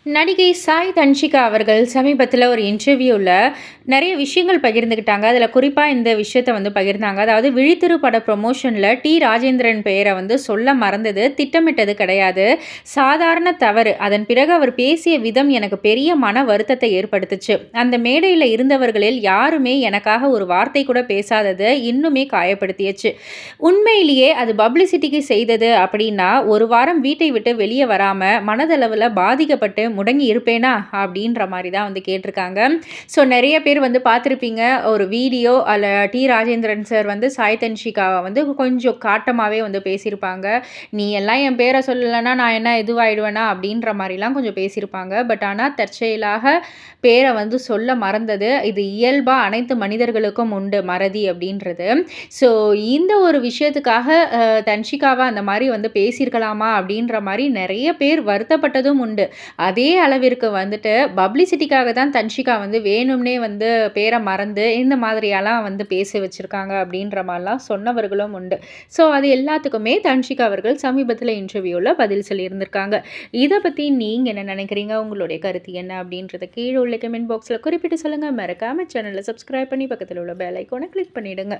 நடிகை சாய் தன்ஷிகா அவர்கள் சமீபத்தில ஒரு இன்டர்வியூல நெறைய விஷயங்கள் பகிர்ந்துக்கிட்டாங்க. அதில குறிப்பா இந்த விஷயத்த பகிர்ந்தாங்க. அதாவது விழித்திரு பட ப்ரமோஷன்ல ராஜேந்திரன் பெயர சொல்ல மறந்தது திட்டமிட்டது கிடையாது. சாதாரண தவறு. அதன் பிறகு அவர் பேசிய விதம் எனக்கு பெரிய மன வருத்தத்தை ஏற்படுத்துச்சு. அந்த மேடையில இருந்தவர்களில் யாருமே எனக்காக ஒரு வார்த்தை கூட பேசாதது இன்னுமே காயப்படுத்தியச்சு. உண்மையிலேயே அது பப்ளிசிட்டிக்கு செய்தது அப்படின்னா, ஒரு வாரம் வீட்டை விட்டு வெளிய வராம மனதளவுல பாதிக்கப்பட்டு முடங்கி இருப்பேனா? அப்படின்ற மாரி தான் கேட்டிருக்காங்க. ஸோ நெறைய பேர் பார்த்துருப்பீங்க. ஒரு வீடியோ அல்ல ராஜேந்திரன் சார் சாய் தன்ஷிகாவ கொஞ்சம் காட்டமாவே பேசியிருப்பாங்க. "நீ எல்லாம் என் பேர சொல்லலன்னா, நான் என்ன இதுவாயிடுவேனா?" அப்படின்ற மாரிலாம் கொஞ்சம் பேசியிருப்பாங்க. பட் ஆனா தற்செயலாக பேர சொல்ல மறந்தது. இது இயல்பா அனைத்து மனிதர்களுக்கும் உண்டு மறதி அப்படின்றது. ஸோ இந்த ஒரு விஷயத்துக்காக தன்ஷிகாவ அந்த மாரி பேசியிருக்கலாமா? அப்படின்ற மாரி நெறைய பேர் வருத்தப்பட்டதும் உண்டு. அதே அளவிற்கு பப்ளிசிட்டிக்காக தான் தன்ஷிகா வேணும்னே பேர மறந்து இந்த மாதிரியெல்லாம் பேச வச்சிருக்காங்க அப்படின்ற மாரிலாம் சொன்னவர்களும் உண்டு. ஸோ அது எல்லாத்துக்குமே தன்ஷிகா அவர்கள் சமீபத்தில இன்டர்வியூல பதில் சொல்லியிருந்திருக்காங்க. இத பத்தி நீங்க என்ன நினைக்கிறீங்க? உங்களுடைய கருத்து என்ன? அப்படின்றத கீழ உள்ள கமெண்ட் பாக்ஸ்ல குறிப்பிட்டு சொல்லுங்க. மறக்காம சேனல சப்ஸ்கிரைப் பண்ணி பக்கத்துல உள்ள பெல் ஐகான கிளிக் பண்ணிடுங்க.